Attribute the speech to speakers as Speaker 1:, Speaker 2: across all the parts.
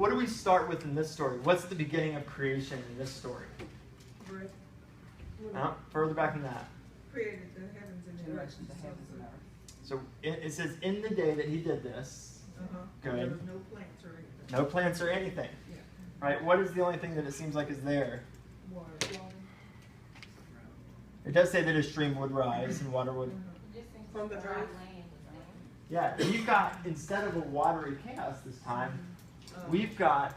Speaker 1: what do we start with in this story? What's the beginning of creation in this story? Further back than that.
Speaker 2: Created the heavens and the earth.
Speaker 1: So it says, in the day that he did this, good.
Speaker 2: There was no plants or anything.
Speaker 1: No plants or anything.
Speaker 2: Yeah.
Speaker 1: Right? What is the only thing that it seems like is there?
Speaker 2: Water.
Speaker 1: It does say that a stream would rise and water would...
Speaker 2: From the earth.
Speaker 1: Yeah, we've got, instead of a watery chaos this time, we've got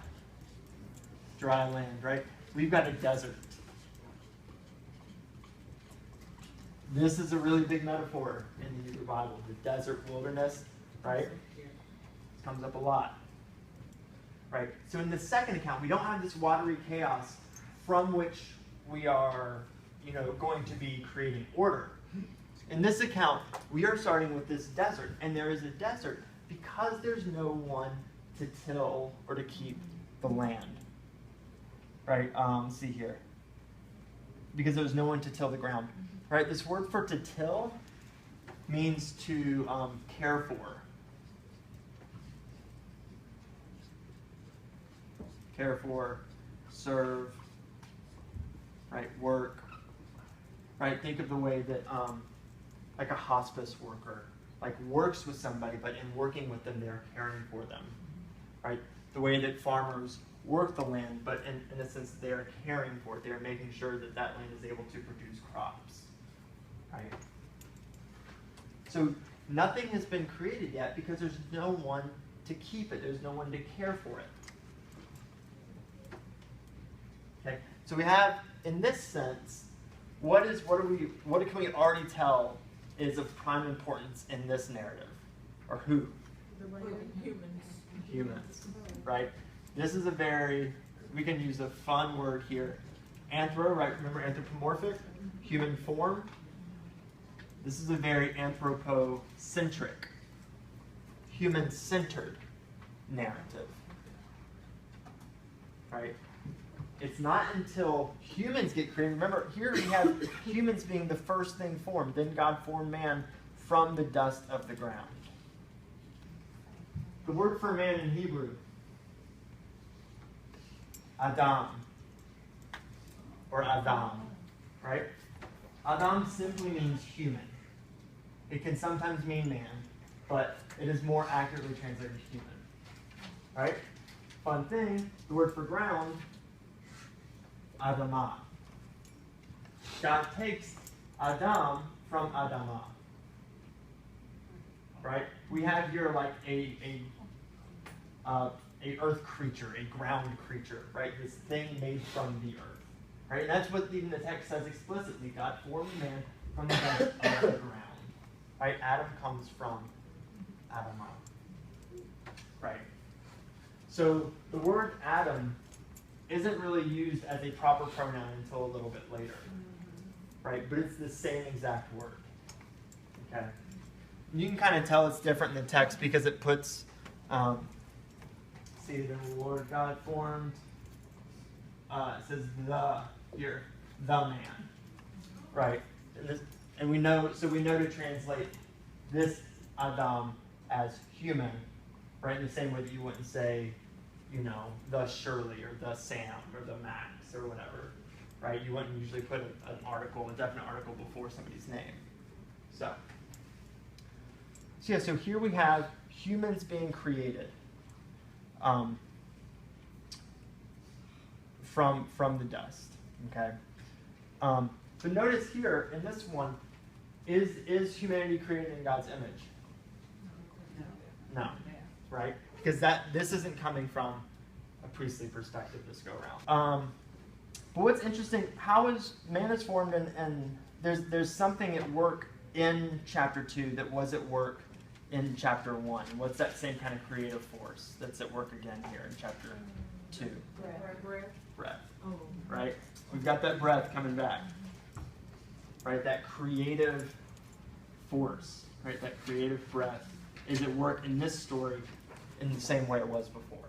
Speaker 1: dry land, right? We've got a desert. This is a really big metaphor in the Hebrew Bible, the desert wilderness, right? It comes up a lot, right? So in the second account, we don't have this watery chaos from which we are, going to be creating order. In this account, we are starting with this desert, and there is a desert because there's no one to till or to keep the land, right? See here. Because there's no one to till the ground. Right, this word for to till means to care for. Care for, serve, right, work. Right, think of the way that like a hospice worker like works with somebody, but in working with them, they're caring for them. Right, the way that farmers work the land, but in a sense, they're caring for it. They're making sure that that land is able to produce crops. Right? So nothing has been created yet because there's no one to keep it. There's no one to care for it. Okay. So we have, in this sense, what can we already tell is of prime importance in this narrative, or who? Humans. Right. This is we can use a fun word here, anthro. Right. Remember anthropomorphic, human form. This is a very anthropocentric, human-centered narrative, right? It's not until humans get created. Remember, here we have humans being the first thing formed. Then God formed man from the dust of the ground. The word for man in Hebrew, Adam, or Adam, right? Adam simply means human. It can sometimes mean man, but it is more accurately translated human. Right? Fun thing, the word for ground, Adamah. God takes Adam from Adamah. Right? We have here like a earth creature, a ground creature, right? This thing made from the earth. Right? And that's what even the text says explicitly. God formed man from the dust of the ground. Right? Adam comes from Adamah. Right? So the word Adam isn't really used as a proper pronoun until a little bit later. Right? But it's the same exact word. Okay? You can kind of tell it's different in the text because it puts, see, the Lord God formed, it says the man. Right? And we know to translate this Adam as human, right? In the same way that you wouldn't say, the Shirley or the Sam or the Max or whatever, right? You wouldn't usually put a definite article before somebody's name. So so here we have humans being created from the dust. Okay. So notice here in this one, is humanity created in God's image? No. Right? Because this isn't coming from a priestly perspective this go around. But what's interesting, man is formed and there's something at work in chapter 2 that was at work in chapter 1. What's that same kind of creative force that's at work again here in chapter 2? Breath. Right? We've got that breath coming back. Right? That creative force, right? That creative breath is at work in this story in the same way it was before.